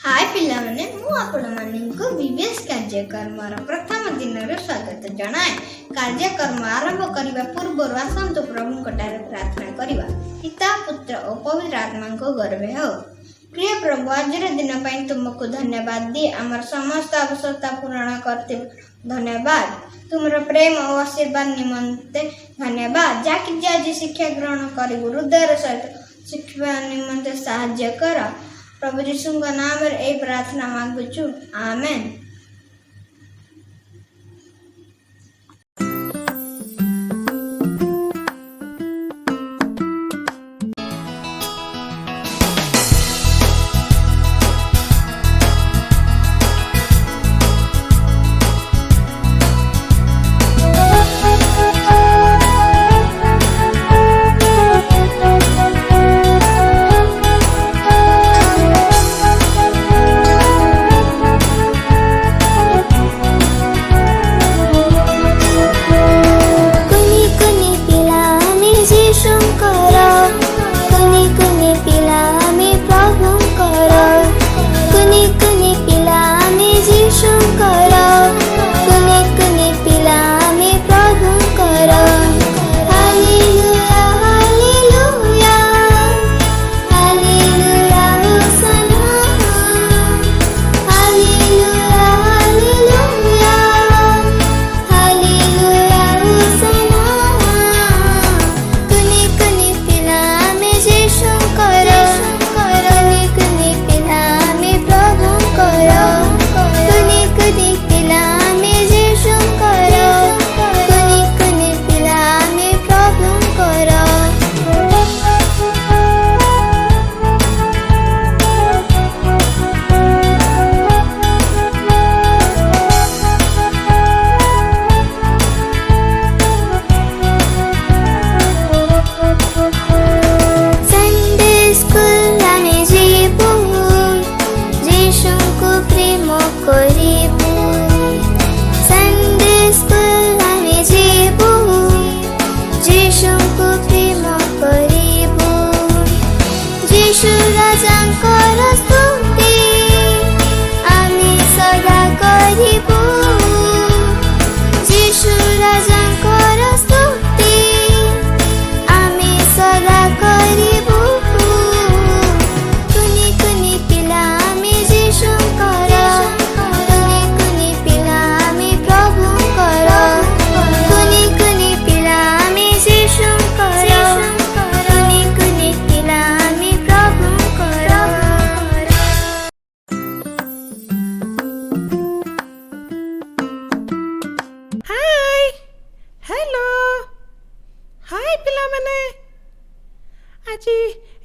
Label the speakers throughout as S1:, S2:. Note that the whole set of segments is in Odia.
S1: हाय पिलाने मु आपण माननको विवेश कार्यक्रम प्रथम दिन स्वागत जनाए। कार्यक्रम आरंभ करने पूर्व आसतु प्रभु प्रार्थना करवा। पिता पुत्र और पवित्र आत्मा को गर्वे हो। प्रिय प्रभु, आज दिन तुमको धन्यवाद दिए आमर समस्त आवश्यकता पूर्ण करते धन्यवाद। तुमर प्रेम और आशीर्वाद निमंते धन्यवाद। जाकि आज शिक्षा ग्रहण कर हृदय सहित शिक्षा निमंते साहाय्य कर। प्रभु यीशु नाम ए प्रार्थना मांगुचु, आमेन।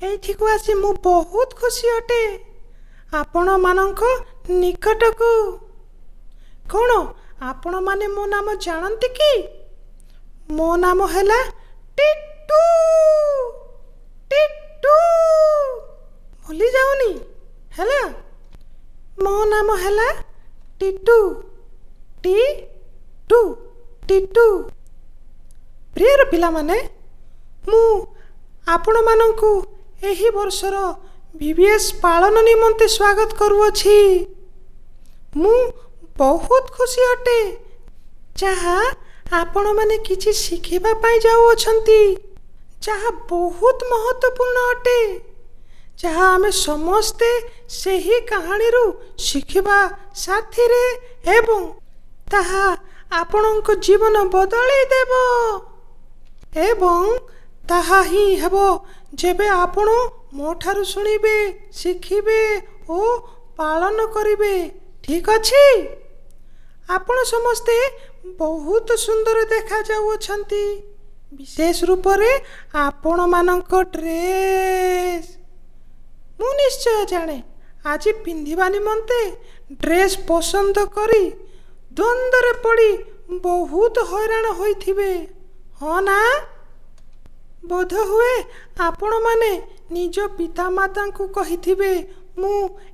S2: एठिको आसी मु बहुत खुशी अटे आपण मानक निकटकू। कौन आपण माने मो नाम जानती कि? मो नाम हैला टिट्टू। टिट्टू भूली जाऊनी हैला। मो नाम हैला टिट्टू। टिट्टू टिट्टू। प्रियर पिला माने मु आपण मानकू एही वर्षर VBS पालन निमंते स्वागत करुअछि। मु बहुत खुशी अटे जहा आपण माने किछि शिखिबा पाई जाउ अछंती, जहा बहुत महत्वपूर्ण अटे, जहा आमे समस्ते सेही कहानी रु शिखिबा साथी रे एवं ताहा आपणक जीवन बदलै देबो एवं ताहा ही हेबो जेबे आपण मोठारु सुनिबे, शिखिबे ओ पालन करिबे। ठीक अछि? आपण समस्ते बहुत सुंदर देखा जाउ छंती, विशेष रूप रे आपण मानक ड्रेस। मु निश्चय जाने आज पिंधिबा निमंते ड्रेस पसंद करी द्वंद्व रे पड़ी बहुत हैरान होइथिबे। हो ना? बोध हुए आपण माने निज पिता माता को कहिथिबे मु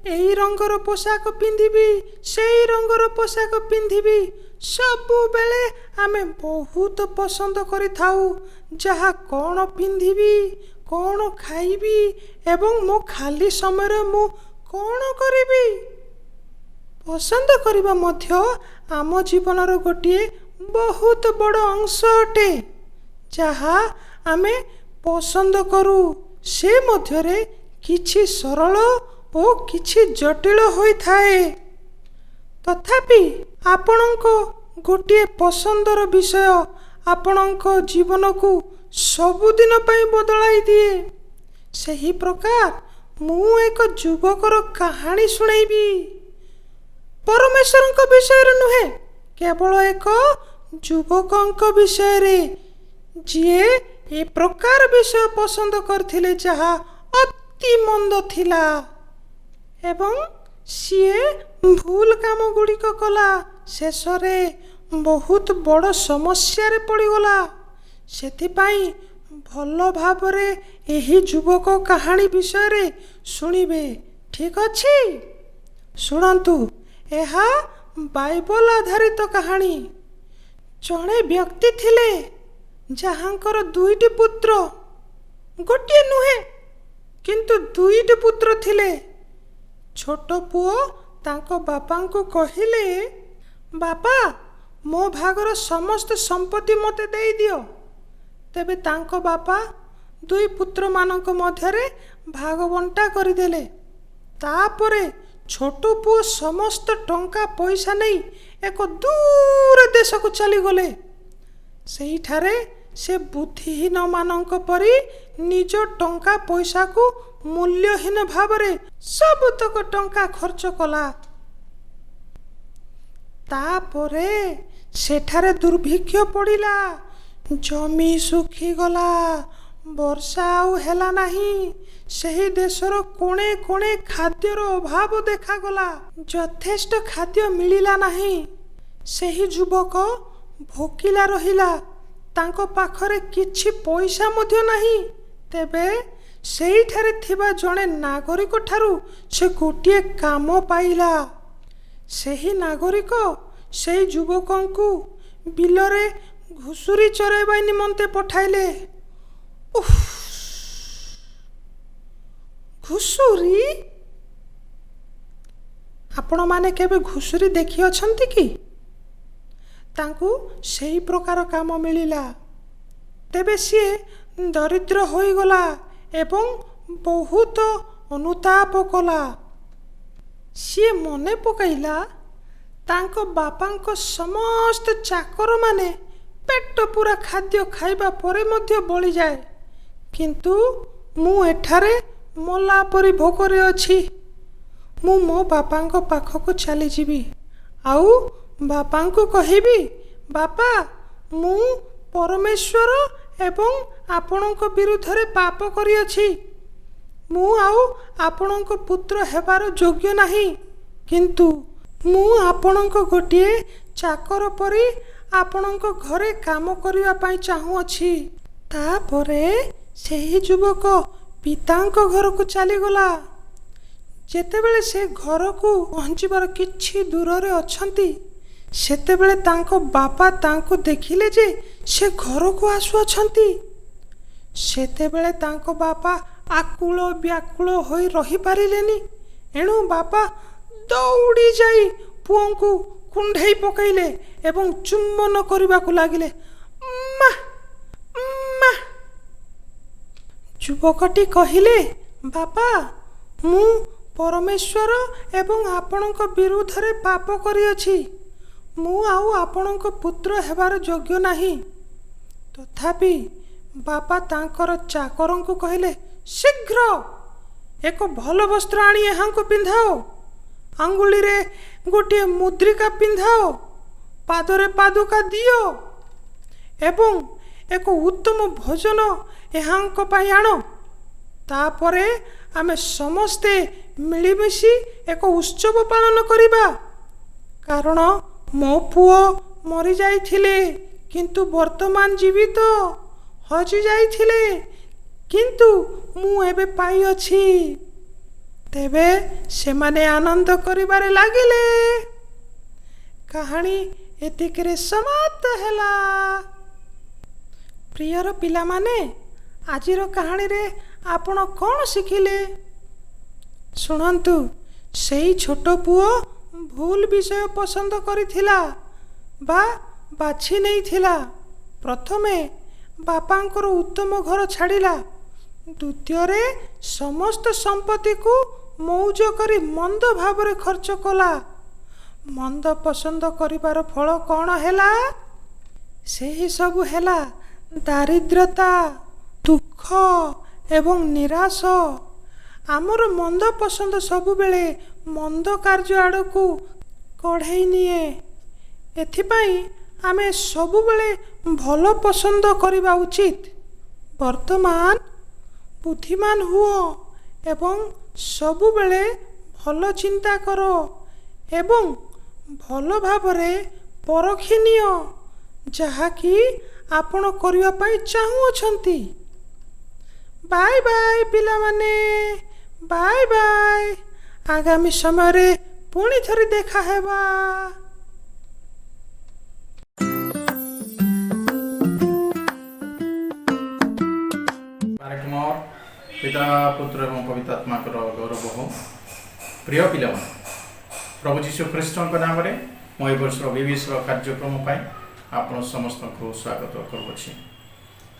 S2: एई रंगर पोशाक पिंधिबी, सेई रंगर पोशाक पिंधिबी। सबु बेले आमे बहुत पसंद करि थाउ जहा कौन पिंधिबी, कौन खाइबी एवं मो खाली समय मु କ'ଣ କରିବି? ପସନ୍ଦ କରିବା ମଧ୍ୟ ଆମ ଜୀବନର ଗୋଟିଏ ବହୁତ ବଡ଼ ଅଂଶ ଅଟେ। ଯାହା ଆମେ ପସନ୍ଦ କରୁ ସେ ମଧ୍ୟରେ କିଛି ସରଳ ଓ କିଛି ଜଟିଳ ହୋଇଥାଏ। ତଥାପି ଆପଣଙ୍କ ଗୋଟିଏ ପସନ୍ଦର ବିଷୟ ଆପଣଙ୍କ ଜୀବନକୁ ସବୁଦିନ ପାଇଁ ବଦଳାଇ ଦିଏ। ସେହି ପ୍ରକାର ମୁଁ ଏକ ଯୁବକର କାହାଣୀ ଶୁଣେଇବି। ପରମେଶ୍ୱରଙ୍କ ବିଷୟରେ ନୁହେଁ, କେବଳ ଏକ ଯୁବକଙ୍କ ବିଷୟରେ ଯିଏ ଏ ପ୍ରକାର ବିଷୟ ପସନ୍ଦ କରିଥିଲେ ଯାହା ଅତି ମନ୍ଦ ଥିଲା ଏବଂ ସିଏ ଭୁଲ କାମ ଗୁଡ଼ିକ କଲା। ଶେଷରେ ବହୁତ ବଡ଼ ସମସ୍ୟାରେ ପଡ଼ିଗଲା। ସେଥିପାଇଁ ଭଲ ଭାବରେ ଏହି ଯୁବକ କାହାଣୀ ବିଷୟରେ ଶୁଣିବେ। ଠିକ୍ ଅଛି, ଶୁଣନ୍ତୁ। ଏହା ବାଇବଲ ଆଧାରିତ କାହାଣୀ। ଜଣେ ବ୍ୟକ୍ତି ଥିଲେ ଯାହାଙ୍କର ଦୁଇଟି ପୁତ୍ର, ଗୋଟିଏ ନୁହେଁ କିନ୍ତୁ ଦୁଇଟି ପୁତ୍ର ଥିଲେ। ଛୋଟ ପୁଅ ତାଙ୍କ ବାପାଙ୍କୁ କହିଲେ, ବାପା, ମୋ ଭାଗର ସମସ୍ତ ସମ୍ପତ୍ତି ମୋତେ ଦେଇଦିଅ। ତେବେ ତାଙ୍କ ବାପା ଦୁଇ ପୁତ୍ରମାନଙ୍କ ମଧ୍ୟରେ ଭାଗ ବଣ୍ଟା କରିଦେଲେ। ତାପରେ ଛୋଟ ପୁଅ ସମସ୍ତ ଟଙ୍କା ପଇସା ନେଇ ଏକ ଦୂର ଦେଶକୁ ଚାଲିଗଲେ। ସେହିଠାରେ ସେ ବୁଦ୍ଧିହୀନ ମାନଙ୍କ ପରି ନିଜ ଟଙ୍କା ପଇସାକୁ ମୂଲ୍ୟହୀନ ଭାବରେ ସବୁତକ ଟଙ୍କା ଖର୍ଚ୍ଚ କଲା। ତାପରେ ସେଠାରେ ଦୁର୍ଭିକ୍ଷ ପଡ଼ିଲା। ଜମି ଶୁଖିଗଲା, ବର୍ଷା ଆଉ ହେଲା ନାହିଁ। ସେହି ଦେଶର କୋଣେ କୋଣେ ଖାଦ୍ୟର ଅଭାବ ଦେଖାଗଲା। ଯଥେଷ୍ଟ ଖାଦ୍ୟ ମିଳିଲା ନାହିଁ। ସେହି ଯୁବକ ଭୋକିଲା ରହିଲା। ତାଙ୍କ ପାଖରେ କିଛି ପଇସା ମଧ୍ୟ ନାହିଁ। ତେବେ ସେଇଠାରେ ଥିବା ଜଣେ ନାଗରିକ ଠାରୁ ସେ ଗୋଟିଏ କାମ ପାଇଲା। ସେହି ନାଗରିକ ସେହି ଯୁବକଙ୍କୁ ବିଲରେ ଘୁଷୁରି ଚରାଇବା ନିମନ୍ତେ ପଠାଇଲେ। ଘୁଷୁରି? ଆପଣମାନେ କେବେ ଘୁଷୁରି ଦେଖିଅଛନ୍ତି କି? ତାଙ୍କୁ ସେହି ପ୍ରକାର କାମ ମିଳିଲା। ତେବେ ସିଏ ଦରିଦ୍ର ହୋଇଗଲା ଏବଂ ବହୁତ ଅନୁତାପ କଲା। ସିଏ ମନେ ପକାଇଲା ତାଙ୍କ ବାପାଙ୍କ ସମସ୍ତ ଚାକରମାନେ ପେଟ ପୂରା ଖାଦ୍ୟ ଖାଇବା ପରେ ମଧ୍ୟ ବଳିଯାଏ, କିନ୍ତୁ ମୁଁ ଏଠାରେ ମଲା ପରି ଭୋକରେ ଅଛି। ମୁଁ ମୋ ବାପାଙ୍କ ପାଖକୁ ଚାଲିଯିବି ଆଉ ବାପାଙ୍କୁ କହିବି, ବାପା, ମୁଁ ପରମେଶ୍ୱର ଏବଂ ଆପଣଙ୍କ ବିରୁଦ୍ଧରେ ପାପ କରିଅଛି। ମୁଁ ଆଉ ଆପଣଙ୍କ ପୁତ୍ର ହେବାର ଯୋଗ୍ୟ ନାହିଁ, କିନ୍ତୁ ମୁଁ ଆପଣଙ୍କ ଗୋଟିଏ ଚାକର ପରି ଆପଣଙ୍କ ଘରେ କାମ କରିବା ପାଇଁ ଚାହୁଁଅଛି। ତାପରେ ସେହି ଯୁବକ ପିତାଙ୍କ ଘରକୁ ଚାଲିଗଲା। ଯେତେବେଳେ ସେ ଘରକୁ ପହଞ୍ଚିବାର କିଛି ଦୂରରେ ଅଛନ୍ତି, ସେତେବେଳେ ତାଙ୍କ ବାପା ତାଙ୍କୁ ଦେଖିଲେ ଯେ ସେ ଘରକୁ ଆସୁଅଛନ୍ତି। ସେତେବେଳେ ତାଙ୍କ ବାପା ଆକୁଳ ବ୍ୟାକୁଳ ହୋଇ ରହିପାରିଲେନି। ଏଣୁ ବାପା ଦୌଡ଼ି ଯାଇ ପୁଅଙ୍କୁ କୁଣ୍ଢେଇ ପକାଇଲେ ଏବଂ ଚୁମ୍ବନ କରିବାକୁ ଲାଗିଲେ। ମା, ମା। ଯୁବକଟି କହିଲେ, ବାପା, ମୁଁ ପରମେଶ୍ୱର ଏବଂ ଆପଣଙ୍କ ବିରୁଦ୍ଧରେ ପାପ କରିଅଛି। ମୁଁ ଆଉ ଆପଣଙ୍କ ପୁତ୍ର ହେବାର ଯୋଗ୍ୟ ନାହିଁ। ତଥାପି ବାପା ତାଙ୍କର ଚାକରଙ୍କୁ କହିଲେ, ଶୀଘ୍ର ଏକ ଭଲ ବସ୍ତ୍ର ଆଣି ଏହାଙ୍କୁ ପିନ୍ଧାଅ। ଆଙ୍ଗୁଳିରେ ଗୋଟିଏ ମୁଦ୍ରିକା ପିନ୍ଧାଅ, ପାଦରେ ପାଦୁକା ଦିଅ ଏବଂ ଏକ ଉତ୍ତମ ଭୋଜନ ଏହାଙ୍କ ପାଇଁ ଆଣ। ତାପରେ ଆମେ ସମସ୍ତେ ମିଳିମିଶି ଏକ ଉତ୍ସବ ପାଳନ କରିବା। କାରଣ ମୋ ପୁଅ ମରିଯାଇଥିଲେ କିନ୍ତୁ ବର୍ତ୍ତମାନ ଜୀବିତ, ହଜି ଯାଇଥିଲେ କିନ୍ତୁ ମୁଁ ଏବେ ପାଇଅଛି। ତେବେ ସେମାନେ ଆନନ୍ଦ କରିବାରେ ଲାଗିଲେ। କାହାଣୀ ଏତିକିରେ ସମାପ୍ତ ହେଲା। ପ୍ରିୟର ପିଲାମାନେ, ଆଜିର କାହାଣୀରେ ଆପଣ କ'ଣ ଶିଖିଲେ? ଶୁଣନ୍ତୁ, ସେଇ ଛୋଟ ପୁଅ ଭୁଲ ବିଷୟ ପସନ୍ଦ କରିଥିଲା ବା ବାଛି ନେଇଥିଲା। ପ୍ରଥମେ ବାପାଙ୍କର ଉତ୍ତମ ଘର ଛାଡ଼ିଲା, ଦ୍ୱିତୀୟରେ ସମସ୍ତ ସମ୍ପତ୍ତିକୁ ମଉଜ କରି ମନ୍ଦ ଭାବରେ ଖର୍ଚ୍ଚ କଲା। ମନ୍ଦ ପସନ୍ଦ କରିବାର ଫଳ କ'ଣ ହେଲା? ସେହି ସବୁ ହେଲା ଦାରିଦ୍ରତା, ଦୁଃଖ ଏବଂ ନିରାଶ। ଆମର ମନ୍ଦ ପସନ୍ଦ ସବୁବେଳେ ମନ୍ଦ କାର୍ଯ୍ୟ ଆଡ଼କୁ କଢ଼େଇ ନିଏ। ଏଥିପାଇଁ ଆମେ ସବୁବେଳେ ଭଲ ପସନ୍ଦ କରିବା ଉଚିତ। ବର୍ତ୍ତମାନ ବୁଦ୍ଧିମାନ ହୁଅ ଏବଂ ସବୁବେଳେ ଭଲ ଚିନ୍ତା କର ଏବଂ ଭଲ ଭାବରେ ପରଖି ନିଅ ଯାହାକି ଆପଣ କରିବା ପାଇଁ ଚାହୁଁଅଛନ୍ତି। ବାଏ ବାଏ ପିଲାମାନେ, ବାଏ ବାଏ। ଆଗାମୀ ସମୟରେ ପୁଣି ଥରେ ଦେଖା ହେବା।
S3: ପିତା ପୁତ୍ର ଏବଂ ପବିତ୍ର ଆତ୍ମାଙ୍କର ଗୌରବ ହଉ। ପ୍ରିୟ ପିଲାମାନେ, ପ୍ରଭୁ ଯୀଶୁ ଖ୍ରୀଷ୍ଟଙ୍କ ନାମରେ ମୁଁ ଏ ବର୍ଷର ବିବିଏସ୍ର କାର୍ଯ୍ୟକ୍ରମ ପାଇଁ ଆପଣ ସମସ୍ତଙ୍କୁ ସ୍ୱାଗତ କରୁଅଛି।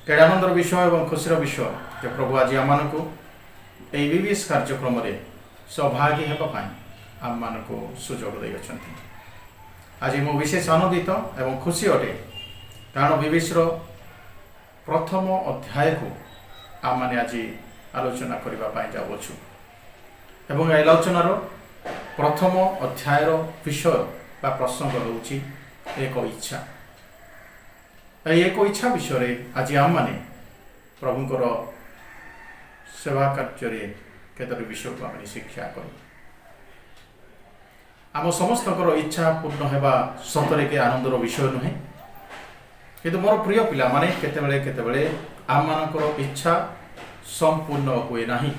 S3: କେଡ଼େ ଆନନ୍ଦର ବିଷୟ ଏବଂ ଖୁସିର ବିଷୟ ଯେ ପ୍ରଭୁ ଆଜି ଆମମାନଙ୍କୁ ଏହି ବିବିଏସ୍ କାର୍ଯ୍ୟକ୍ରମରେ ସହଭାଗୀ ହେବା ପାଇଁ ଆମମାନଙ୍କୁ ସୁଯୋଗ ଦେଇଅଛନ୍ତି। ଆଜି ମୁଁ ବିଶେଷ ଆନନ୍ଦିତ ଏବଂ ଖୁସି ଅଟେ, କାରଣ ବିବିଏସ୍ର ପ୍ରଥମ ଅଧ୍ୟାୟକୁ ଆମମାନେ ଆଜି ଆଲୋଚନା କରିବା ପାଇଁ ଯାଉଅଛୁ ଏବଂ ଏହି ଆଲୋଚନାର ପ୍ରଥମ ଅଧ୍ୟାୟର ବିଷୟ ବା ପ୍ରସଙ୍ଗ ହେଉଛି ଏକ ଇଚ୍ଛା। ଏହି ଏକ ଇଚ୍ଛା ବିଷୟରେ ଆଜି ଆମମାନେ ପ୍ରଭୁଙ୍କର ସେବା କାର୍ଯ୍ୟରେ କେତୋଟି ବିଷୟକୁ ଆମେ ଶିକ୍ଷା କରୁ। ଆମ ସମସ୍ତଙ୍କର ଇଚ୍ଛା ପୂର୍ଣ୍ଣ ହେବା ସତରେ କି ଆନନ୍ଦର ବିଷୟ ନୁହେଁ, କିନ୍ତୁ ମୋର ପ୍ରିୟ ପିଲାମାନେ, କେତେବେଳେ କେତେବେଳେ ଆମମାନଙ୍କର ଇଚ୍ଛା ସମ୍ପୂର୍ଣ୍ଣ ହୁଏ ନାହିଁ।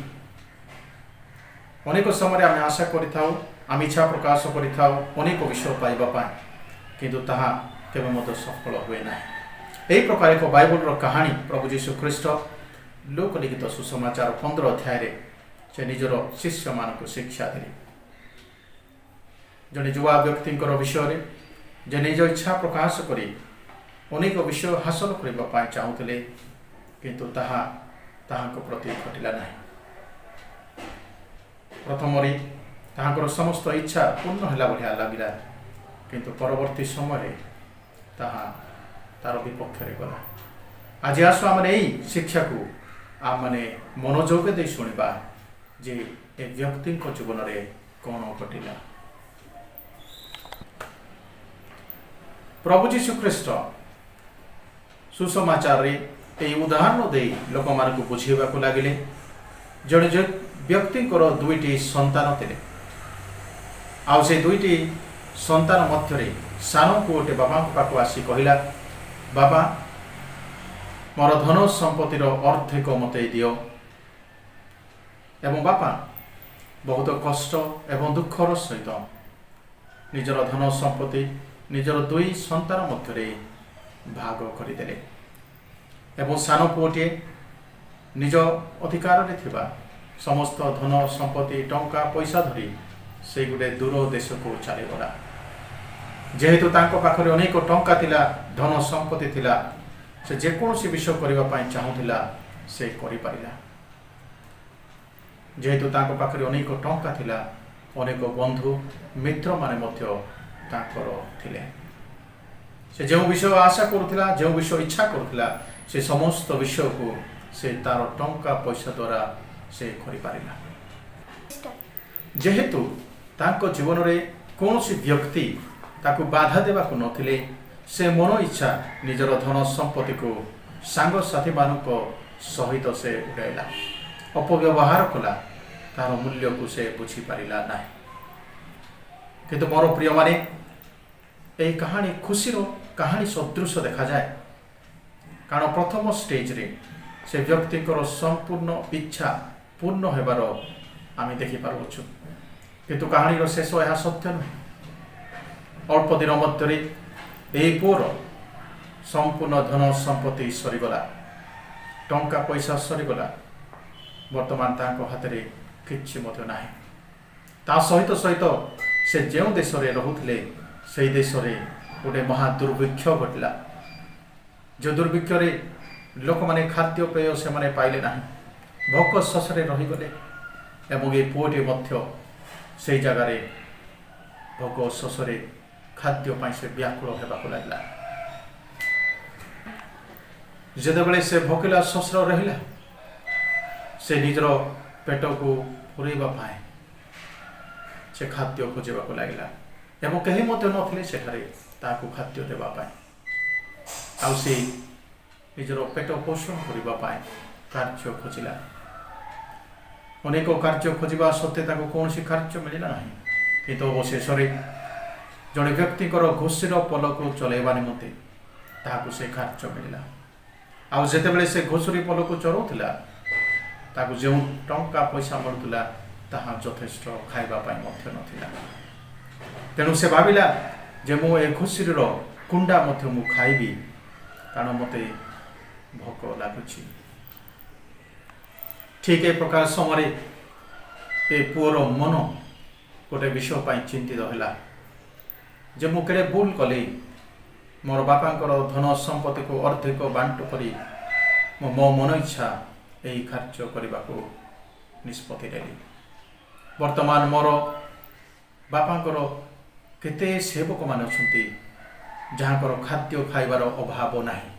S3: ଅନେକ ସମୟରେ ଆମେ ଆଶା କରିଥାଉ, ଆମେ ଇଚ୍ଛା ପ୍ରକାଶ କରିଥାଉ ଅନେକ ବିଷୟ ପାଇବା ପାଇଁ, କିନ୍ତୁ ତାହା କେବେ ମଧ୍ୟ ସଫଳ ହୁଏ ନାହିଁ। ଏହି ପ୍ରକାର ଏକ ବାଇବଲର କାହାଣୀ ପ୍ରଭୁ ଯୀଶୁ ଖ୍ରୀଷ୍ଟ ଲୁକ ଲିଖିତ ସୁସମାଚାର 15 ଅଧ୍ୟାୟରେ ସେ ନିଜର ଶିଷ୍ୟମାନଙ୍କୁ ଶିକ୍ଷା ଦେଲେ। ଜଣେ ଯୁବା ବ୍ୟକ୍ତିଙ୍କର ବିଷୟରେ ଯେ ନିଜ ଇଚ୍ଛା ପ୍ରକାଶ କରି ଅନେକ ବିଷୟ ହାସଲ କରିବା ପାଇଁ ଚାହୁଁଥିଲେ, କିନ୍ତୁ ତାହା ତାହାଙ୍କ ପ୍ରତି ଘଟିଲା ନାହିଁ। ପ୍ରଥମରେ ତାହାଙ୍କର ସମସ୍ତ ଇଚ୍ଛା ପୂର୍ଣ୍ଣ ହେଲା ଭଳିଆ ଲାଗିଲା, କିନ୍ତୁ ପରବର୍ତ୍ତୀ ସମୟରେ ତାହା ତାର ବିପକ୍ଷରେ ଗଲା। ଆଜି ଆସ ଆମେ ଏହି ଶିକ୍ଷାକୁ ଆମମାନେ ମନୋଯୋଗ ଦେଇ ଶୁଣିବା ଯେ ଏ ବ୍ୟକ୍ତିଙ୍କ ଜୀବନରେ କ'ଣ ଘଟିଲା। ପ୍ରଭୁ ଯୀଶୁ ଖ୍ରୀଷ୍ଟ ସୁସମାଚାରରେ ଏହି ଉଦାହରଣ ଦେଇ ଲୋକମାନଙ୍କୁ ବୁଝାଇବାକୁ ଲାଗିଲେ। ଜଣେ ବ୍ୟକ୍ତିଙ୍କର 2ଟି ସନ୍ତାନ ଥିଲେ, ଆଉ ସେ 2ଟି ସନ୍ତାନ ମଧ୍ୟରେ ସାନ ପୁଅଟେ ବାବାଙ୍କ ପାଖକୁ ଆସି କହିଲା, ବାବା, ମୋର ଧନ ସମ୍ପତ୍ତିର ଅର୍ଦ୍ଧେକ ମୋତେ ଦିଅ। ଏବଂ ବାପା ବହୁତ କଷ୍ଟ ଏବଂ ଦୁଃଖର ସହିତ ନିଜର ଧନ ସମ୍ପତ୍ତି ନିଜର 2 ସନ୍ତାନ ମଧ୍ୟରେ ଭାଗ କରିଦେଲେ ଏବଂ ସାନ ପୁଅଟିଏ ନିଜ ଅଧିକାରରେ ଥିବା ସମସ୍ତ ଧନ ସମ୍ପତ୍ତି ଟଙ୍କା ପଇସା ଧରି ସେ ଗୋଟେ ଦୂର ଦେଶକୁ ଚାଲିଗଲା। ଯେହେତୁ ତାଙ୍କ ପାଖରେ ଅନେକ ଟଙ୍କା ଥିଲା, ଧନ ସମ୍ପତ୍ତି ଥିଲା, ସେ ଯେକୌଣସି ବିଷୟ କରିବା ପାଇଁ ଚାହୁଁଥିଲା ସେ କରିପାରିଲା। ଯେହେତୁ ତାଙ୍କ ପାଖରେ ଅନେକ ଟଙ୍କା ଥିଲା, ଅନେକ ବନ୍ଧୁ ମିତ୍ରମାନେ ମଧ୍ୟ ତାଙ୍କର ଥିଲେ। ସେ ଯେଉଁ ବିଷୟ ଆଶା କରୁଥିଲା, ଯେଉଁ ବିଷୟ ଇଚ୍ଛା କରୁଥିଲା, ସେ ସମସ୍ତ ବିଷୟକୁ ସେ ତାର ଟଙ୍କା ପଇସା ଦ୍ୱାରା ସେ କରିପାରିଲା। ଯେହେତୁ ତାଙ୍କ ଜୀବନରେ କୌଣସି ବ୍ୟକ୍ତି ତାକୁ ବାଧା ଦେବାକୁ ନଥିଲେ, ସେ ମନ ଇଚ୍ଛା ନିଜର ଧନ ସମ୍ପତ୍ତିକୁ ସାଙ୍ଗସାଥିମାନଙ୍କ ସହିତ ସେ ଉଡ଼ାଇଲା, ଅପବ୍ୟବହାର କଲା, ତାର ମୂଲ୍ୟକୁ ସେ ବୁଝିପାରିଲା ନାହିଁ। କିନ୍ତୁ ମୋର ପ୍ରିୟମାନେ, ଏହି କାହାଣୀ ଖୁସିର କାହାଣୀ ସଦୃଶ ଦେଖାଯାଏ, କାରଣ ପ୍ରଥମ ଷ୍ଟେଜରେ ସେ ବ୍ୟକ୍ତିଙ୍କର ସମ୍ପୂର୍ଣ୍ଣ ଇଚ୍ଛା ପୂର୍ଣ୍ଣ ହେବାର ଆମେ ଦେଖିପାରୁଅଛୁ, କିନ୍ତୁ କାହାଣୀର ଶେଷ ଏହା ସତ୍ୟ ନୁହେଁ। ଅଳ୍ପ ଦିନ ମଧ୍ୟରେ ଏହି ପୁଅର ସମ୍ପୂର୍ଣ୍ଣ ଧନ ସମ୍ପତ୍ତି ସରିଗଲା, ଟଙ୍କା ପଇସା ସରିଗଲା। ବର୍ତ୍ତମାନ ତାଙ୍କ ହାତରେ କିଛି ମଧ୍ୟ ନାହିଁ। ତା ସହିତ ସହିତ ସେ ଯେଉଁ ଦେଶରେ ରହୁଥିଲେ ସେହି ଦେଶରେ ଗୋଟେ ମହା ଦୁର୍ଭିକ୍ଷ ଘଟିଲା। ଯେଉଁ ଦୁର୍ଭିକ୍ଷରେ ଲୋକମାନେ ଖାଦ୍ୟପେୟ ସେମାନେ ପାଇଲେ ନାହିଁ, ଭୋକ ଶୋଷରେ ରହିଗଲେ ଏବଂ ଏ ପୁଅଟି ମଧ୍ୟ ସେହି ଜାଗାରେ ଭୋକ ଶୋଷରେ ଖାଦ୍ୟ ପାଇଁ ସେ ବ୍ୟାକୁଳ ହେବାକୁ ଲାଗିଲା। ଯେତେବେଳେ ସେ ଭୋକିଲା ଶୋଷରେ ରହିଲା, ସେ ନିଜର ପେଟକୁ ପୂରେଇବା ପାଇଁ ସେ ଖାଦ୍ୟ ଖୋଜିବାକୁ ଲାଗିଲା ଏବଂ କେହି ମଧ୍ୟ ନଥିଲେ ସେଠାରେ ତାହାକୁ ଖାଦ୍ୟ ଦେବା ପାଇଁ। ଆଉ ସେ ନିଜର ପେଟ ପୋଷଣ କରିବା ପାଇଁ କାର୍ଯ୍ୟ ଖୋଜିଲା। ଅନେକ କାର୍ଯ୍ୟ ଖୋଜିବା ସତ୍ତ୍ୱେ ତାକୁ କୌଣସି କାର୍ଯ୍ୟ ମିଳିଲା ନାହିଁ, କିନ୍ତୁ ଅବଶେଷରେ ଜଣେ ବ୍ୟକ୍ତିଙ୍କର ଘୁଷିର ପଲକୁ ଚଳାଇବା ନିମନ୍ତେ ତାହାକୁ ସେ କାର୍ଯ୍ୟ ମିଳିଲା। ଆଉ ଯେତେବେଳେ ସେ ଘୁଷୁରୀ ପଲକୁ ଚଳାଉଥିଲା, ତାକୁ ଯେଉଁ ଟଙ୍କା ପଇସା ମିଳୁଥିଲା ତାହା ଯଥେଷ୍ଟ ଖାଇବା ପାଇଁ ମଧ୍ୟ ନଥିଲା। ତେଣୁ ସେ ଭାବିଲା ଯେ ମୁଁ ଏ ଘୁଷୁରୀର କୁଣ୍ଡା ମଧ୍ୟ ମୁଁ ଖାଇବି, କାରଣ ମୋତେ ଭୋକ ଲାଗୁଛି। ଠିକ୍ ଏ ପ୍ରକାର ସମୟରେ ଏ ପୁଅର ମନ ଗୋଟେ ବିଷୟ ପାଇଁ ଚିନ୍ତିତ ହେଲା ଯେ ମୁଁ କେଡ଼େ ଭୁଲ କଲି। ମୋର ବାପାଙ୍କର ଧନ ସମ୍ପତ୍ତିକୁ ଅଧିକ ବାଣ୍ଟ କରି ମୁଁ ମୋ ମନ ଇଚ୍ଛା ଏହି କାର୍ଯ୍ୟ କରିବାକୁ ନିଷ୍ପତ୍ତି ନେଲି। ବର୍ତ୍ତମାନ ମୋର ବାପାଙ୍କର କେତେ ସେବକମାନେ ଅଛନ୍ତି ଯାହାଙ୍କର ଖାଦ୍ୟ ଖାଇବାର ଅଭାବ ନାହିଁ।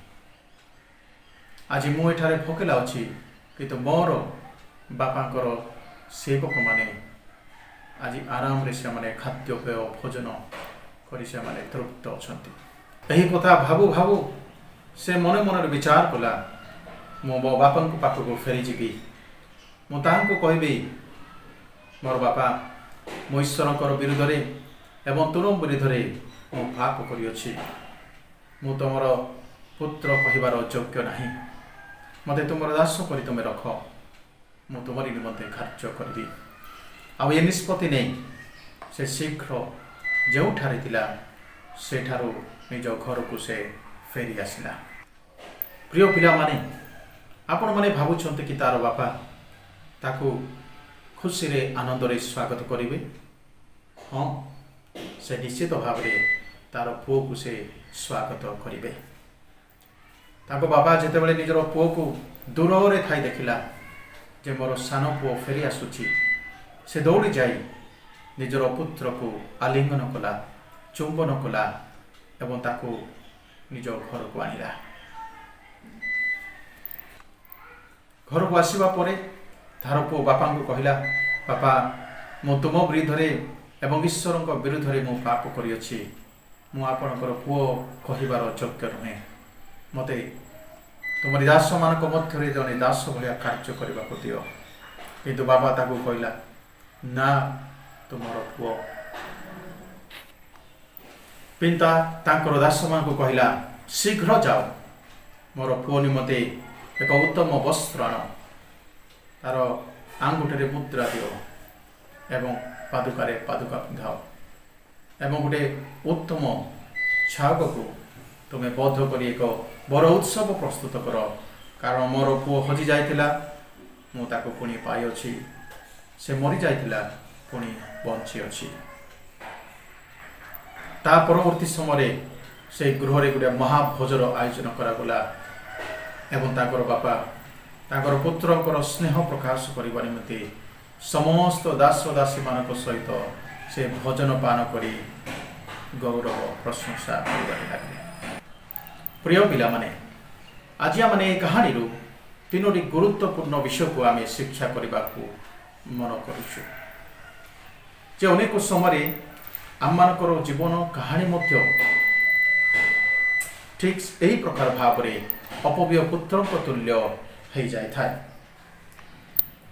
S3: ଆଜି ମୁଁ ଏଠାରେ ଭୋକିଲା ଅଛି, କିନ୍ତୁ ମୋର ବାପାଙ୍କର ସେବକମାନେ ଆଜି ଆରାମରେ ସେମାନେ ଖାଦ୍ୟପେୟ ଭୋଜନ କରି ସେମାନେ ତୃପ୍ତ ଅଛନ୍ତି। ଏହି କଥା ଭାବୁ ଭାବୁ ସେ ମନେ ମନରେ ବିଚାର କଲା, ମୁଁ ମୋ ବାପାଙ୍କ ପାଖକୁ ଫେରିଯିବି। ମୁଁ ତାହାଙ୍କୁ କହିବି, ମୋର ବାପା, ମୁଁ ଈଶ୍ୱରଙ୍କର ବିରୁଦ୍ଧରେ ଏବଂ ତୁମ ବିରୁଦ୍ଧରେ ମୁଁ ପାପ କରିଅଛି। ମୁଁ ତୁମର ପୁତ୍ର କହିବାର ଯୋଗ୍ୟ ନାହିଁ। ମୋତେ ତୁମର ଦାସ କରି ତୁମେ ରଖ, ମୁଁ ତୁମରି ନିମନ୍ତେ କାର୍ଯ୍ୟ କରିବି। ଆଉ ଏ ନିଷ୍ପତ୍ତି ନେଇ ସେ ଶୀଘ୍ର ଯେଉଁଠାରେ ଥିଲା ସେଠାରୁ ନିଜ ଘରକୁ ସେ ଫେରି ଆସିଲା। ପ୍ରିୟ ପିଲାମାନେ, ଆପଣମାନେ ଭାବୁଛନ୍ତି କି ତାର ବାପା ତାକୁ ଖୁସିରେ ଆନନ୍ଦରେ ସ୍ୱାଗତ କରିବେ? ହଁ, ସେ ନିଶ୍ଚିତ ଭାବରେ ତାର ପୁଅକୁ ସେ ସ୍ୱାଗତ କରିବେ। ତାଙ୍କ ବାପା ଯେତେବେଳେ ନିଜର ପୁଅକୁ ଦୂରରେ ଥାଇ ଦେଖିଲା ଯେ ମୋର ସାନ ପୁଅ ଫେରି ଆସୁଛି, ସେ ଦୌଡ଼ି ଯାଇ ନିଜର ପୁତ୍ରକୁ ଆଲିଙ୍ଗନ କଲା, ଚୁମ୍ବନ କଲା ଏବଂ ତାକୁ ନିଜ ଘରକୁ ଆଣିଲା। ଘରକୁ ଆସିବା ପରେ ତାର ପୁଅ ବାପାଙ୍କୁ କହିଲା, ବାପା, ମୁଁ ତୁମ ବିରୁଦ୍ଧରେ ଏବଂ ଈଶ୍ୱରଙ୍କ ବିରୁଦ୍ଧରେ ମୁଁ ପାପ କରିଅଛି। ମୁଁ ଆପଣଙ୍କର ପୁଅ କହିବାର ଯୋଗ୍ୟ ନୁହେଁ। ମୋତେ ତୁମରି ଦାସମାନଙ୍କ ମଧ୍ୟରେ ଜଣେ ଦାସ ଭଳିଆ କାର୍ଯ୍ୟ କରିବାକୁ ଦିଅ। କିନ୍ତୁ ବାବା ତାକୁ କହିଲା, ନା, ତୁମର ପୁଅ। ପିତା ତାଙ୍କର ଦାସମାନଙ୍କୁ କହିଲା, ଶୀଘ୍ର ଯାଅ, ମୋର ପୁଅ ନିମନ୍ତେ ଏକ ଉତ୍ତମ ବସ୍ତ୍ର ଆଣ, ତାର ଆଙ୍ଗୁଠିରେ ମୁଦ୍ରା ଦିଅ ଏବଂ ପାଦୁକାରେ ପାଦୁକା ପିନ୍ଧାଅ ଏବଂ ଗୋଟେ ଉତ୍ତମ ଛାଉକକୁ ତୁମେ ବଦ୍ଧ କରି ଏକ ବଡ଼ ଉତ୍ସବ ପ୍ରସ୍ତୁତ କର, କାରଣ ମୋର ପୁଅ ହଜି ଯାଇଥିଲା, ମୁଁ ତାକୁ ପୁଣି ପାଇଅଛି। ସେ ମରିଯାଇଥିଲା, ପୁଣି ବଞ୍ଚିଅଛି। ତା ପରବର୍ତ୍ତୀ ସମୟରେ ସେହି ଗୃହରେ ଗୋଟେ ମହାଭୋଜର ଆୟୋଜନ କରାଗଲା ଏବଂ ତାଙ୍କର ବାପା ତାଙ୍କର ପୁତ୍ରଙ୍କର ସ୍ନେହ ପ୍ରକାଶ କରିବା ନିମନ୍ତେ ସମସ୍ତ ଦାସ ଦାସୀମାନଙ୍କ ସହିତ ସେ ଭୋଜନ ପାନ କରି ଗୌରବ ପ୍ରଶଂସା କରିବାରେ ଲାଗିଲେ। ପ୍ରିୟ ପିଲାମାନେ, ଆଜି ଆମେ ଏହି କାହାଣୀରୁ ତିନୋଟି ଗୁରୁତ୍ୱପୂର୍ଣ୍ଣ ବିଷୟକୁ ଆମେ ଶିକ୍ଷା କରିବାକୁ ମନ କରୁଛୁ ଯେ ଅନେକ ସମୟରେ ଆମମାନଙ୍କର ଜୀବନ କାହାଣୀ ମଧ୍ୟ ଠିକ୍ ଏହି ପ୍ରକାର ଭାବରେ ଅପବ୍ୟୟ ପୁତ୍ରଙ୍କ ତୁଲ୍ୟ ହୋଇଯାଇଥାଏ।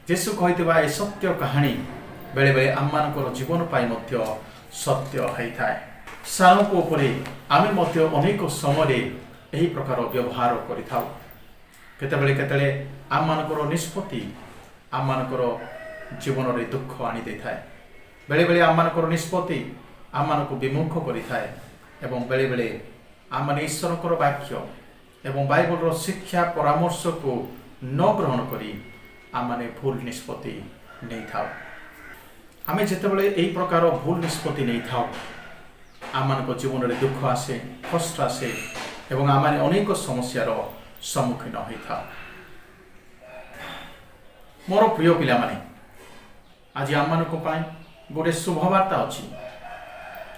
S3: ଯୀଶୁ କହିଥିବା ଏ ସତ୍ୟ କାହାଣୀ ବେଳେବେଳେ ଆମମାନଙ୍କର ଜୀବନ ପାଇଁ ମଧ୍ୟ ସତ୍ୟ ହୋଇଥାଏ। ସାନ ପୁଅ ଉପରେ ଆମେ ମଧ୍ୟ ଅନେକ ସମୟରେ ଏହି ପ୍ରକାର ବ୍ୟବହାର କରିଥାଉ। କେତେବେଳେ ଆମମାନଙ୍କର ନିଷ୍ପତ୍ତି ଆମମାନଙ୍କର ଜୀବନରେ ଦୁଃଖ ଆଣିଦେଇଥାଏ। ବେଳେବେଳେ ଆମମାନଙ୍କର ନିଷ୍ପତ୍ତି ଆମମାନଙ୍କୁ ବିମୁଖ କରିଥାଏ ଏବଂ ବେଳେବେଳେ ଆମମାନେ ଈଶ୍ୱରଙ୍କର ବାକ୍ୟ ଏବଂ ବାଇବଲର ଶିକ୍ଷା ପରାମର୍ଶକୁ ନ ଗ୍ରହଣ କରି ଆମମାନେ ଭୁଲ ନିଷ୍ପତ୍ତି ନେଇଥାଉ। आमे जेतेबेले एई प्रकार भूल निष्पत्ति नहीं थाओ आम जीवन में दुख आसे कष्ट आसे एवं आम अनेक समस्यार सम्मुखीन होता था। मोर प्रिय पिला माने आज आम गोटे शुभवार्ता अच्छी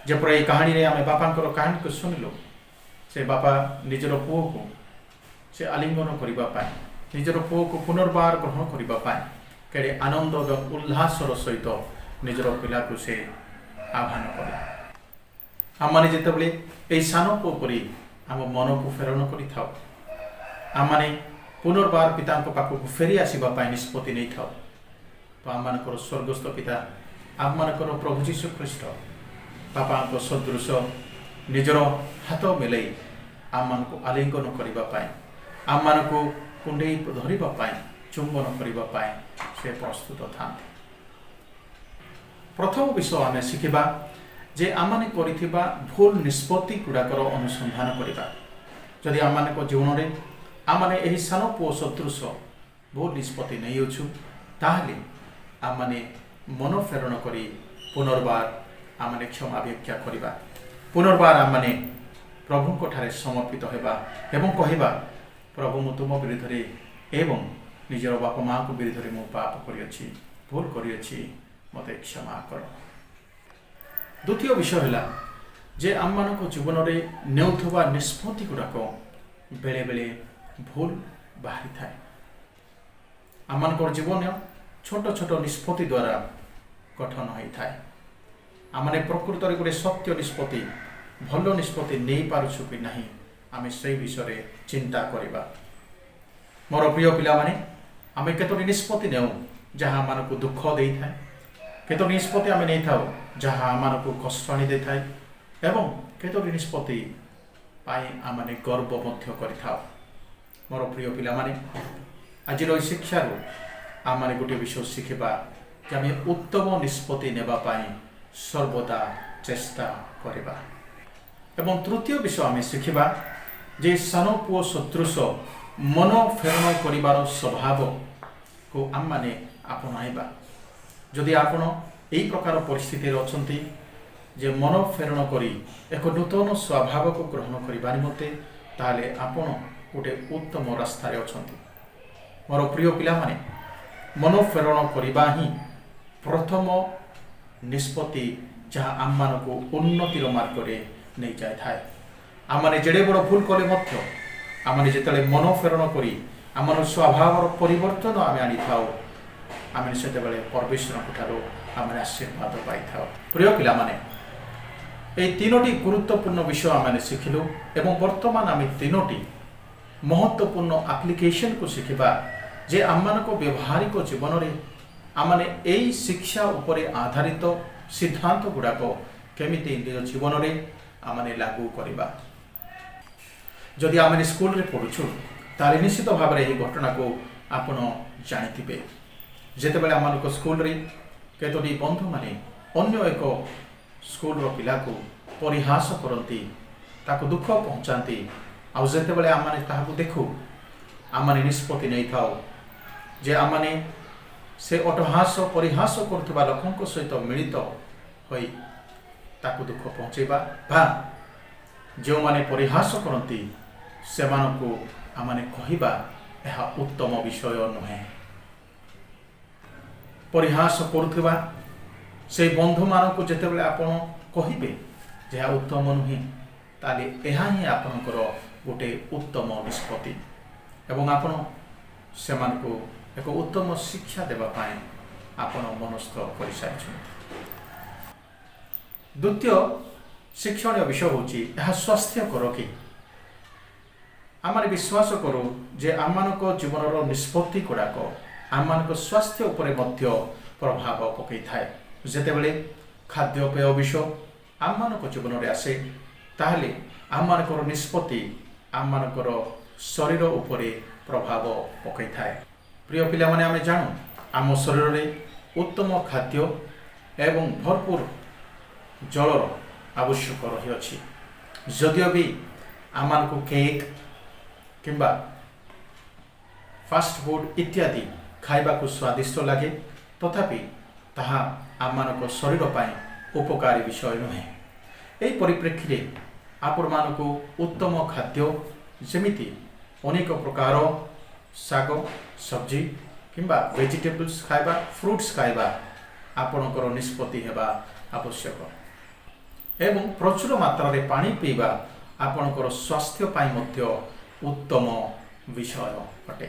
S3: जपर ये कहानी रे आमे बापा कहानी को शुणिलु से बापा निजर पुओ को से आलिंगन करने निजर पुओ को पुनर्बार ग्रहण करने केड़े आनंद और उल्लासर सहित निजर पिला को से आह्वान कले आम मैंने जितेबले यही सान पुओ परी आम मन को फेरण कर आम मैंने पुनर्बार पिता पाखक फेरी आसवाई निष्पत्ति नहीं था तो आम मानकर स्वर्गस्थ पिता आम मानकर प्रभु जीशु ख्रीष्ट बापा सदृश निजर हाथ मिले आम मान को आलिंगन करने आम मान को कुंडे धरवाई चुंबन करने से प्रस्तुत था। प्रथम विषय आम शिखा जे आमने करिथिबा भूल निष्पत्ति गुड़ाकर अनुसंधान करबा जदि आम जीवन में आमने एही सान पुओ सदृश भूल निष्पत्ति नहीं अच्छु ताहले आमने मन फेरण करी पुनर्बार आमने क्षमा व्याख्या करबा पुनर्बार आमने प्रभु ठारे समर्पित होगा एवं कहबा प्रभु मु तुम विरुद्ध एवं निजर बापा माँ को विरुद्ध मु पाप करियछि भूल करियछि मते क्षमा कर। द्वितीय विषय है जे आम मान जीवन में नेउथुबा निष्पत्ति गुड़ाक बेले बेले भूल बाहरी थाए आम मान जीवन छोट छोट निष्पत्ति द्वारा गठन होता है आम प्रकृत में गोटे सत्य निष्पत्ति भल निष्पत्ति नहीं पारुछु कि नहीं आम से विषय चिंता करवा। मोर प्रिय पिला माने आम केतोटी निष्पत्ति नेउ जहाँ आम को दुख दे था केतोटी निष्पत्ति आम नहीं था जहाँ आम को कष्ट आनी दे था एवं केतोटी निष्पत्ति पाई आम गर्व मध्य करिथाओ। मोर प्रिय पिला माने आज शिक्षार आम गोटे विषय शिखा कि आम उत्तम निष्पत्ति नेबा पाई सर्वदा चेष्टा करबा। एवं तृतीय विषय आम शिखा जे सान पुओ सदृश मन फेरण करिवार स्वभाव को आम माने आपणाइबा। जदि आपण एई प्रकार परिस्थिति अछंती जे मन फेरण करी एक नूतन स्वभाव को ग्रहण करिबा निमते ताले आपण गोटे उत्तम रास्ता रे अछंती। मोर प्रिय पिला माने मन फेरण करिबा ही प्रथम निष्पत्ति जहाँ आम मान को उन्नतिर मार्ग रे नहीं जाए थाए। आम माने जेडे बड़ भूल कले मध्य आम माने जेतेले मन फेरण करी आम स्वभाव परिवर्तन आम आनी थाओ आम से परमेश्वर ठारो आम आशीर्वाद पाई थाओ। प्रिय पिला माने ये तीनोटी गुरुत्वपूर्ण विषय आम शिखिलु एवं वर्तमान आम तीनोटी महत्वपूर्ण एप्लिकेशन को शिखा जे आम मान को व्यवहारिक जीवन में आम यही शिक्षा उपरे आधारित सिद्धांत गुड़ाक केमिति निज जीवन में आम लागू करवा। जदि आम स्कूल रे पढ़ुछु ताले निश्चित भाव में यही घटना को आपण जानिथिबे जेतेबेले आम स्कूल रे केतोटी बंधु माने अन्य एक स्कूल रो पिला को परिहास करती ताको दुख पहुँचाती आउ जेतेबेले आम माने ताहाको देखु आम माने निष्पत्ति नहीं थाओ जे आम माने से अटहास परिहास करुवा लोकों सहित मिलित होई ताको दुख पहुँचेबा भा जो माने परिहास करती से मानकु आमने कहिबा एहा उत्तम विषय नुहे। परिहास करुवा से बंधु मानक जेतेबेले आपण कहिबे जे उत्तम नुहे ताले एहा ही आपनकर गोटे उत्तम निष्पत्ति एवं आपण से मानकु एक उत्तम शिक्षा देबा पाए आपण मनस्थ कर सारिछन। द्वितीय शिक्षणीय विषय होची यह स्वास्थ्य कर कि आम विश्वास करूँ जे आम जीवन निष्पत्ति गुड़ाक आम स्वास्थ्य उपरे मध्य प्रभाव पकई थाए। जेतेबेले खाद्यपेय विषय आम जीवन में आसे ताहले आम निष्पत्ति आम शरीर उपरे प्रभाव पकई थाए। प्रिय पिला माने आमे जानू आम शरीर में उत्तम खाद्य एवं भरपूर जलर आवश्यक रही। जदियो भी आम को केक किंबा फास्ट फूड इत्यादि खाइबा को स्वादिष्ट लगे तथापि ତାହା ଆମମାନଙ୍କ ଶରୀର ପାଇଁ ଉପକାରୀ ବିଷୟ ନୁହେଁ। ଏହି ପରିପ୍ରେକ୍ଷୀରେ ଆପଣମାନଙ୍କୁ ଉତ୍ତମ ଖାଦ୍ୟ ଯେମିତି ଅନେକ ପ୍ରକାର ଶାଗ ସବ୍ଜି କିମ୍ବା ଭେଜିଟେବଲ୍ସ ଖାଇବା, ଫ୍ରୁଟ୍ସ ଖାଇବା ଆପଣଙ୍କର ନିଷ୍ପତ୍ତି ହେବା ଆବଶ୍ୟକ ଏବଂ ପ୍ରଚୁର ମାତ୍ରାରେ ପାଣି ପିଇବା ଆପଣଙ୍କର ସ୍ୱାସ୍ଥ୍ୟ ପାଇଁ ମଧ୍ୟ ଉତ୍ତମ ବିଷୟ ଅଟେ।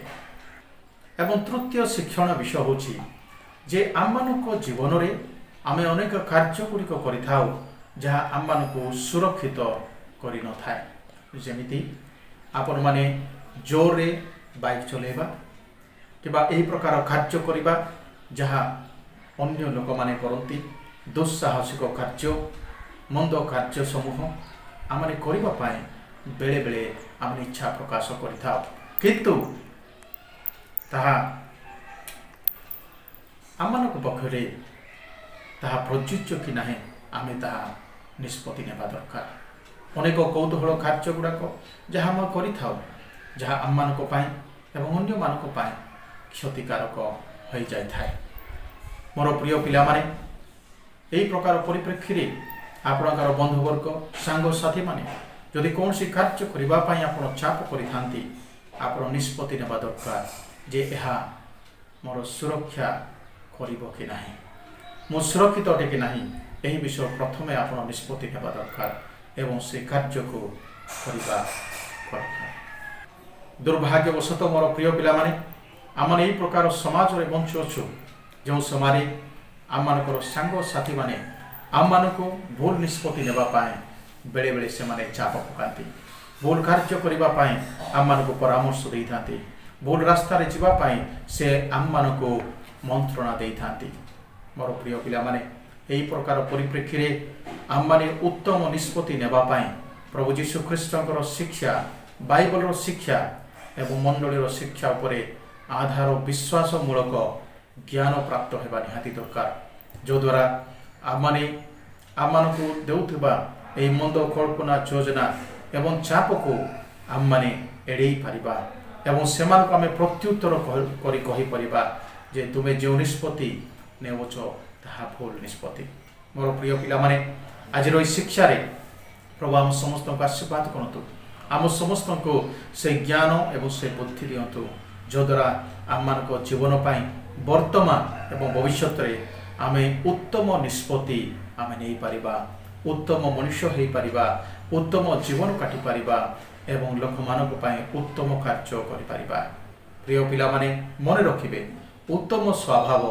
S3: ଏବଂ ତୃତୀୟ ଶିକ୍ଷଣ ବିଷୟ ହେଉଛି ଯେ ଆମମାନଙ୍କ ଜୀବନରେ ଆମେ ଅନେକ କାର୍ଯ୍ୟଗୁଡ଼ିକ କରିଥାଉ ଯାହା ଆମମାନଙ୍କୁ ସୁରକ୍ଷିତ କରିନଥାଏ। ଯେମିତି ଆପଣମାନେ ଜୋରରେ ବାଇକ୍ ଚଲାଇବା କିମ୍ବା ଏହି ପ୍ରକାର କାର୍ଯ୍ୟ କରିବା ଯାହା ଅନ୍ୟ ଲୋକମାନେ କରନ୍ତି, ଦୁଃସାହସିକ କାର୍ଯ୍ୟ, ମନ୍ଦ କାର୍ଯ୍ୟ ସମୂହ ଆମେ କରିବା ପାଇଁ ବେଳେବେଳେ ଆମେ ଇଚ୍ଛା ପ୍ରକାଶ କରିଥାଉ, କିନ୍ତୁ ତାହା ଆମମାନଙ୍କ ପକ୍ଷରେ ତାହା ପ୍ରଯୁଜ୍ୟ କି ନାହିଁ ଆମେ ତାହା ନିଷ୍ପତ୍ତି ନେବା ଦରକାର। ଅନେକ କୌତୂହଳ କାର୍ଯ୍ୟ ଗୁଡ଼ାକ ଯାହା ଆମେ କରିଥାଉ ଯାହା ଆମମାନଙ୍କ ପାଇଁ ଏବଂ ଅନ୍ୟମାନଙ୍କ ପାଇଁ କ୍ଷତିକାରକ ହୋଇଯାଇଥାଏ। ମୋର ପ୍ରିୟ ପିଲାମାନେ, ଏହି ପ୍ରକାର ପରିପ୍ରେକ୍ଷୀରେ ଆପଣଙ୍କର ବନ୍ଧୁବର୍ଗ ସାଙ୍ଗସାଥିମାନେ ଯଦି କୌଣସି କାର୍ଯ୍ୟ କରିବା ପାଇଁ ଆପଣ ଚାପ କରିଥାନ୍ତି, ଆପଣ ନିଷ୍ପତ୍ତି ନେବା ଦରକାର ଯେ ଏହା ମୋର ସୁରକ୍ଷା କରିବ କି ନାହିଁ, ମୁଁ ସୁରକ୍ଷିତ ଅଟେ କି ନାହିଁ। ଏହି ବିଷୟ ପ୍ରଥମେ ଆପଣ ନିଷ୍ପତ୍ତି ନେବା ଦରକାର ଏବଂ ସେ କାର୍ଯ୍ୟକୁ କରିବା ଦରକାର। ଦୁର୍ଭାଗ୍ୟବଶତଃ ମୋର ପ୍ରିୟ ପିଲାମାନେ, ଆମେ ଏହି ପ୍ରକାର ସମାଜରେ ବଞ୍ଚୁଅଛୁ ଯେଉଁ ସମୟରେ ଆମମାନଙ୍କର ସାଙ୍ଗସାଥିମାନେ ଆମମାନଙ୍କୁ ଭୁଲ ନିଷ୍ପତ୍ତି ନେବା ପାଇଁ ବେଳେବେଳେ ସେମାନେ ଚାପ ପକାନ୍ତି, ଭୁଲ କାର୍ଯ୍ୟ କରିବା ପାଇଁ ଆମମାନଙ୍କୁ ପରାମର୍ଶ ଦେଇଥାନ୍ତି, ଭୁଲ ରାସ୍ତାରେ ଯିବା ପାଇଁ ସେ ଆମମାନଙ୍କୁ ମନ୍ତ୍ରଣା ଦେଇଥାନ୍ତି। ମୋର ପ୍ରିୟ ପିଲାମାନେ, ଏହି ପ୍ରକାର ପରିପ୍ରେକ୍ଷୀରେ ଆମମାନେ ଉତ୍ତମ ନିଷ୍ପତ୍ତି ନେବା ପାଇଁ ପ୍ରଭୁ ଯୀଶୁ ଖ୍ରୀଷ୍ଟଙ୍କର ଶିକ୍ଷା, ବାଇବଲର ଶିକ୍ଷା ଏବଂ ମଣ୍ଡଳୀର ଶିକ୍ଷା ଉପରେ ଆଧାର ବିଶ୍ୱାସମୂଳକ ଜ୍ଞାନ ପ୍ରାପ୍ତ ହେବା ନିହାତି ଦରକାର, ଯଦ୍ୱାରା ଆମମାନଙ୍କୁ ଦେଉଥିବା ଏହି ମନ୍ଦ କଳ୍ପନା ଯୋଜନା ଏବଂ ଚାପକୁ ଆମମାନେ ଏଡ଼େଇ ପାରିବା ଏବଂ ସେମାନଙ୍କୁ ଆମେ ପ୍ରତ୍ୟୁତ୍ତର କରି କହିପାରିବା ଯେ ତୁମେ ଯେଉଁ ନିଷ୍ପତ୍ତି ନେଉଛ ତାହା ଭୁଲ ନିଷ୍ପତ୍ତି। ମୋର ପ୍ରିୟ ପିଲାମାନେ, ଆଜିର ଏହି ଶିକ୍ଷାରେ ପ୍ରଭୁ ଆମ ସମସ୍ତଙ୍କୁ ଆଶୀର୍ବାଦ କରନ୍ତୁ, ଆମ ସମସ୍ତଙ୍କୁ ସେ ଜ୍ଞାନ ଏବଂ ସେ ବୁଦ୍ଧି ଦିଅନ୍ତୁ, ଯଦ୍ୱାରା ଆମମାନଙ୍କ ଜୀବନ ପାଇଁ ବର୍ତ୍ତମାନ ଏବଂ ଭବିଷ୍ୟତରେ ଆମେ ଉତ୍ତମ ନିଷ୍ପତ୍ତି ଆମେ ନେଇପାରିବା, ଉତ୍ତମ ମଣିଷ ହୋଇପାରିବା, ଉତ୍ତମ ଜୀବନ କାଟିପାରିବା ଏବଂ ଲୋକମାନଙ୍କ ପାଇଁ ଉତ୍ତମ କାର୍ଯ୍ୟ କରିପାରିବା। ପ୍ରିୟ ପିଲାମାନେ, ମନେ ରଖିବେ, ଉତ୍ତମ ସ୍ୱଭାବ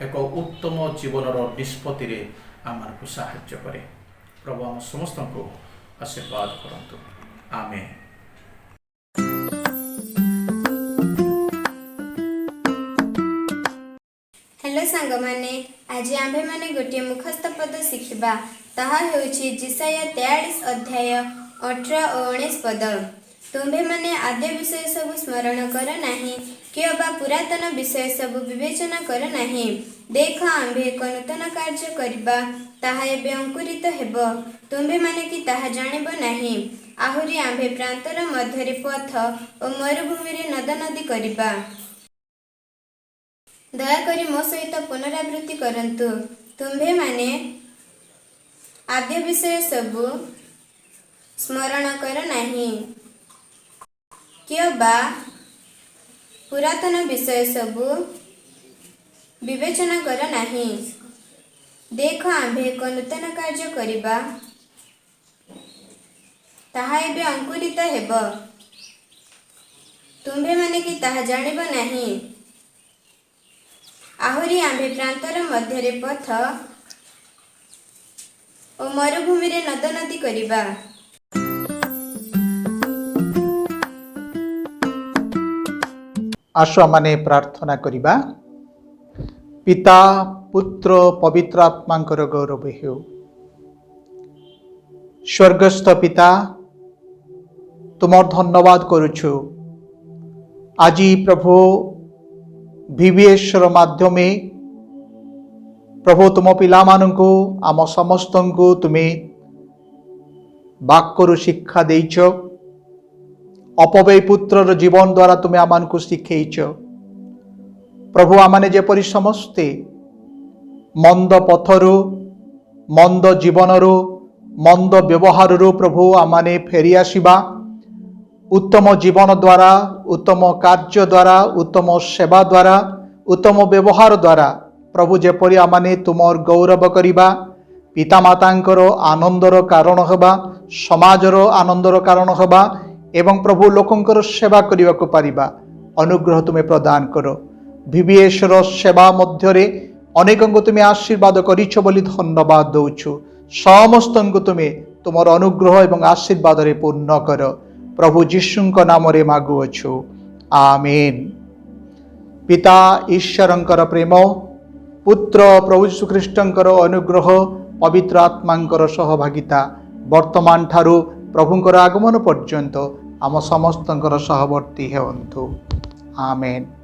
S3: ଏକ ଉତ୍ତମ ଜୀବନର ନିଷ୍ପତ୍ତିରେ ଆମମାନଙ୍କୁ ସାହାଯ୍ୟ କରେ। ପ୍ରଭୁ ଆମ ସମସ୍ତଙ୍କୁ ଆଶୀର୍ବାଦ କରନ୍ତୁ। ଆମେନ୍।
S1: हेलो सांगमाने, आज आम्भेमाने गोटे मुखस्थ पद शिखिबा। ताहा हेउछि जिसाया 43 अध्याय 18 और 19 पद। तुम्भे माने आद्य विषय सब स्मरण कर नाही कि बा पुरातन विषय सब विवेचना कर नाही। देख आम्भे एक नूतन कार्य करिबा, ताहा एबे अंकुरित हेब, तुम्भे माने कि ताहा जानिब नाही। आहुरी आम्भे प्रांतर मध्यरे पथ और मरुभूमि रे नद नदी करिबा। दयाकरी मो सहित पुनरावृत्ति करंतु। तुम्भे माने आद्य विषय सब स्मरण कर नाही कियो बा पुरातन विषय सब विवेचना कर नाही। देख आम्भे एक नूतन कार्य करिबा, ताहा एबे अंकुरित हेब, तुम्भे माने कि ताहा जानिब नाही। आहुरी आम्भे प्रांतर मध्यरे पथ और मरुभूमि रे नद नदी करिबा।
S4: आसो आमने प्रार्थना करिबा। पिता पुत्र पवित्र आत्मांकर गौरव हेउ। स्वर्गस्थ पिता, तुमर धन्यवाद करुछु। আজি प्रभु ভিভিএসর মাধ্যমে প্রভু তুম পিলামানଙ୍କୁ आम समस्तଙ୍କୁ तुमे ବାକ୍ୟରୁ ଶିକ୍ଷା ଦେଇଛ। ଅପବ୍ୟୟ ପୁତ୍ରର ଜୀବନ ଦ୍ୱାରା ତୁମେ ଆମମାନଙ୍କୁ ଶିଖେଇଛ। ପ୍ରଭୁ, ଆମମାନେ ଯେପରି ସମସ୍ତେ ମନ୍ଦ ପଥରୁ ମନ୍ଦ ଜୀବନରୁ ମନ୍ଦ ବ୍ୟବହାରରୁ ପ୍ରଭୁ ଆମମାନେ ଫେରିଆସିବା। ଉତ୍ତମ ଜୀବନ ଦ୍ୱାରା ଉତ୍ତମ କାର୍ଯ୍ୟ ଦ୍ୱାରା ଉତ୍ତମ ସେବା ଦ୍ୱାରା ଉତ୍ତମ ବ୍ୟବହାର ଦ୍ୱାରା ପ୍ରଭୁ ଯେପରି ଆମମାନେ ତୁମର ଗୌରବ କରିବା, ପିତାମାତାଙ୍କର ଆନନ୍ଦର କାରଣ ହେବା, ସମାଜର ଆନନ୍ଦର କାରଣ ହେବା ଏବଂ ପ୍ରଭୁ ଲୋକଙ୍କର ସେବା କରିବାକୁ ପାରିବା ଅନୁଗ୍ରହ ତୁମେ ପ୍ରଦାନ କର। VBSର ସେବା ମଧ୍ୟରେ ଅନେକଙ୍କୁ ତୁମେ ଆଶୀର୍ବାଦ କରିଛ ବୋଲି ଧନ୍ୟବାଦ ଦେଉଛୁ। ସମସ୍ତଙ୍କୁ ତୁମେ ତୁମର ଅନୁଗ୍ରହ ଏବଂ ଆଶୀର୍ବାଦରେ ପୂର୍ଣ୍ଣ କର। ପ୍ରଭୁ ଯୀଶୁଙ୍କ ନାମରେ ମାଗୁଅଛୁ, ଆମେନ୍। ପିତା ଈଶ୍ୱରଙ୍କର ପ୍ରେମ, ପୁତ୍ର ପ୍ରଭୁ ଯୀଶୁଖ୍ରୀଷ୍ଟଙ୍କର ଅନୁଗ୍ରହ, ପବିତ୍ର ଆତ୍ମାଙ୍କର ସହଭାଗିତା ବର୍ତ୍ତମାନ ଠାରୁ ପ୍ରଭୁଙ୍କର ଆଗମନ ପର୍ଯ୍ୟନ୍ତ ଆମ ସମସ୍ତଙ୍କର ସହବର୍ତ୍ତୀ ହେଉନ୍ତୁ, ଆମେନ୍।